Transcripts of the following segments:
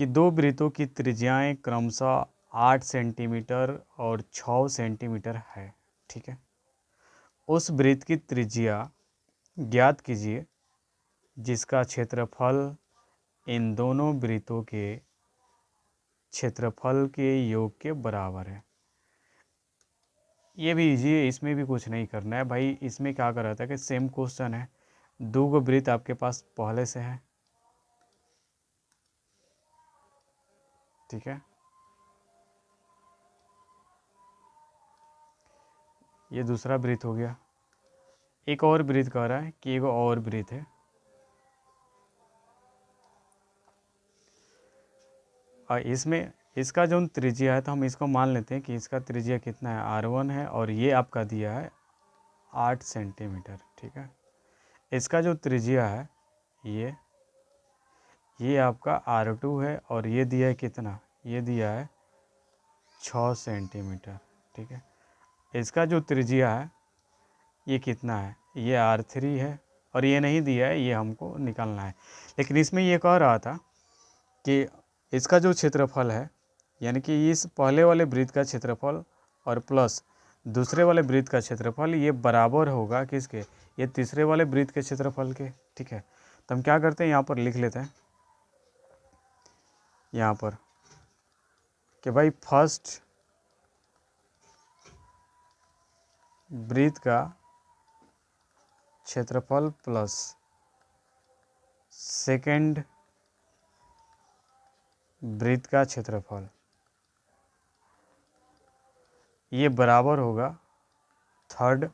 कि दो वृत्तों की त्रिज्याएं क्रमशः 8 सेंटीमीटर और 6 सेंटीमीटर है। ठीक है, उस वृत्त की त्रिज्या ज्ञात कीजिए जिसका क्षेत्रफल इन दोनों वृत्तों के क्षेत्रफल के योग के बराबर है। ये भी इजी है, इसमें भी कुछ नहीं करना है भाई। इसमें क्या कर रहा था कि सेम क्वेश्चन है, दो गो वृत्त आपके पास पहले से है। ठीक है, ये दूसरा वृत्त हो गया। एक और वृत्त कह रहा है कि एक और वृत्त है, और इसमें इसका जो त्रिज्या है तो हम इसको मान लेते हैं कि इसका त्रिज्या कितना है, R1 है, और ये आपका दिया है 8 सेंटीमीटर। ठीक है, इसका जो त्रिज्या है ये आपका R2 है, और ये दिया है कितना, ये दिया है 6 सेंटीमीटर। ठीक है, इसका जो त्रिज्या है ये कितना है, ये R3 है, और ये नहीं दिया है, ये हमको निकालना है। लेकिन इसमें ये कह रहा था कि इसका जो क्षेत्रफल है, यानी कि इस पहले वाले वृत्त का क्षेत्रफल और प्लस दूसरे वाले वृत्त का क्षेत्रफल, ये बराबर होगा किसके, ये तीसरे वाले वृत्त के क्षेत्रफल के। ठीक है, तो हम क्या करते हैं, यहाँ पर लिख लेते हैं यहाँ पर कि भाई फर्स्ट वृत्त का क्षेत्रफल प्लस सेकंड वृत्त का क्षेत्रफल, ये बराबर होगा थर्ड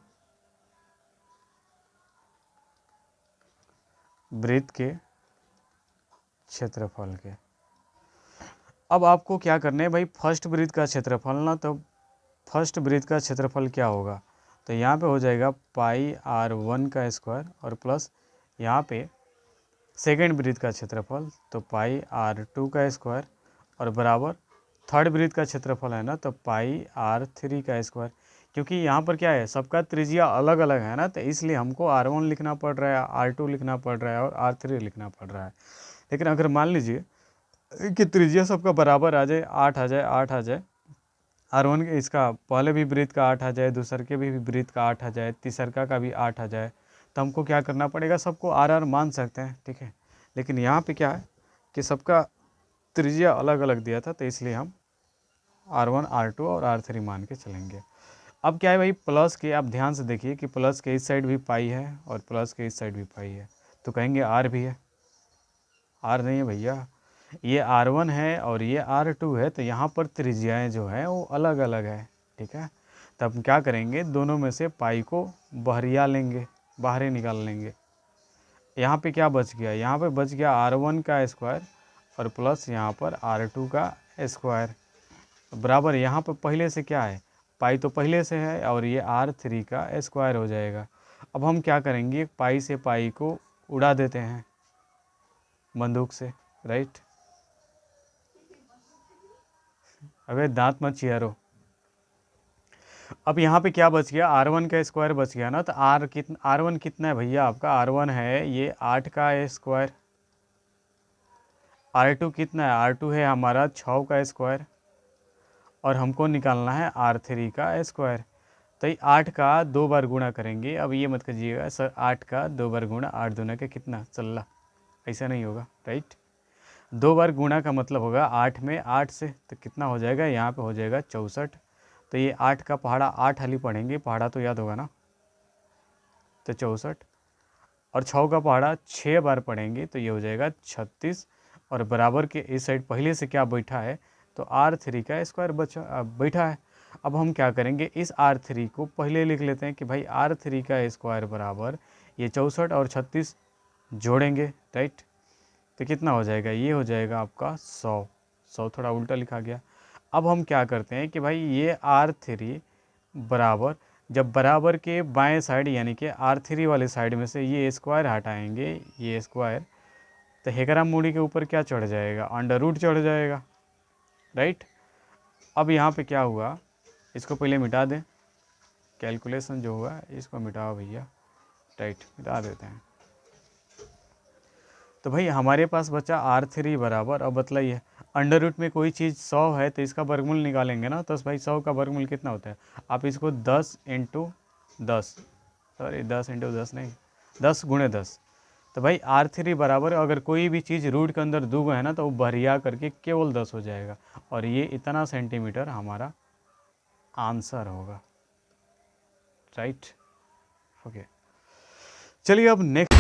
वृत्त के क्षेत्रफल के। अब आपको क्या करना है भाई, फर्स्ट वृत्त का क्षेत्रफल ना, तो फर्स्ट वृत्त का क्षेत्रफल क्या होगा, तो यहाँ पे हो जाएगा पाई R1 का स्क्वायर, और प्लस यहाँ पे सेकेंड वृत्त का क्षेत्रफल तो पाई R2 का स्क्वायर, और बराबर थर्ड वृत्त का क्षेत्रफल है ना, तो पाई R3 का स्क्वायर। क्योंकि यहाँ पर क्या है, सबका त्रिज्या अलग अलग है ना, तो इसलिए हमको R1 लिखना पड़ रहा है, R2 लिखना पड़ रहा है, और R3 लिखना पड़ रहा है। लेकिन अगर मान लीजिए कि त्रिज्या सबका बराबर आ जाए, 8 आ जाए, 8 आ जाए, R1 के इसका पहले भी वृत्त का 8 आ जाए, दूसर के भी वृत्त का 8 आ जाए, तीसरका का भी 8 आ जाए, तो हमको क्या करना पड़ेगा, सबको R मान सकते हैं। ठीक है, लेकिन यहाँ पे क्या है कि सबका त्रिज्या अलग अलग दिया था, तो इसलिए हम R1, R2 और R3 मान के चलेंगे। अब क्या है भाई, प्लस के आप ध्यान से देखिए कि प्लस के इस साइड भी पाई है और प्लस के इस साइड भी पाई है, तो कहेंगे R भी है। R नहीं है भैया, ये R1 है और ये R2 है, तो यहाँ पर त्रिज्याएँ जो है वो अलग अलग है। ठीक है, तब हम क्या करेंगे, दोनों में से पाई को बहरिया लेंगे, बाहर ही निकाल लेंगे। यहाँ पे क्या बच गया, यहाँ पे बच गया R1 का स्क्वायर और प्लस यहाँ पर R2 का स्क्वायर, बराबर यहाँ पर पहले से क्या है, पाई तो पहले से है, और ये R3 का स्क्वायर हो जाएगा। अब हम क्या करेंगे, पाई से पाई को उड़ा देते हैं बंदूक से, राइट। अबे दांत मत चियारो। अब यहाँ पे क्या बच गया, R1 का स्क्वायर बच गया ना, तो R1 कितना है भैया आपका, R1 है ये 8 का स्क्वायर, R2 कितना है, R2 है हमारा 6 का स्क्वायर, और हमको निकालना है R3 का स्क्वायर। तो ये 8 का 2 बार गुणा करेंगे, अब ये मत कीजिएगा सर 8 का 2 बार गुणा, 8 दूना के कितना 16, ऐसा नहीं होगा, राइट। 2 बार गुणा का मतलब होगा 8 में 8 से, तो कितना हो जाएगा, यहाँ पे हो जाएगा 64। तो ये 8 का पहाड़ा 8 हाली पढ़ेंगे, पहाड़ा तो याद होगा ना, तो 64, और 6 का पहाड़ा 6 बार पढ़ेंगे तो ये हो जाएगा 36, और बराबर के इस साइड पहले से क्या बैठा है, तो R3 का स्क्वायर बैठा है। अब हम क्या करेंगे, इस R3 को पहले लिख लेते हैं कि भाई R3 का स्क्वायर बराबर ये 64 और 36 जोड़ेंगे, राइट। तो कितना हो जाएगा, ये हो जाएगा आपका 100 थोड़ा उल्टा लिखा गया। अब हम क्या करते हैं कि भाई ये R3 बराबर, जब बराबर के बाएं साइड यानी कि R3 वाले साइड में से ये स्क्वायर हटाएंगे, ये स्क्वायर, तो हेकरा मूड़ी के ऊपर क्या चढ़ जाएगा, अंडर रूट चढ़ जाएगा, राइट। अब यहाँ पे क्या हुआ, इसको पहले मिटा दें, कैलकुलेशन जो हुआ इसको मिटाओ भैया, राइट, मिटा देते हैं। तो भाई हमारे पास बचा R3 बराबर, अब बतलाइए अंडर रूट में कोई चीज़ 100 है तो इसका वर्गमूल निकालेंगे ना, तो भाई 100 का वर्गमूल कितना होता है, आप इसको 10 इंटू 10, सॉरी 10 इंटू 10 नहीं, 10 गुणे 10, तो भाई R3 बराबर, अगर कोई भी चीज़ रूट के अंदर 2 है ना तो वो भरिया करके केवल 10 हो जाएगा, और ये इतना सेंटीमीटर हमारा आंसर होगा, राइट। ओके, चलिए अब नेक्स्ट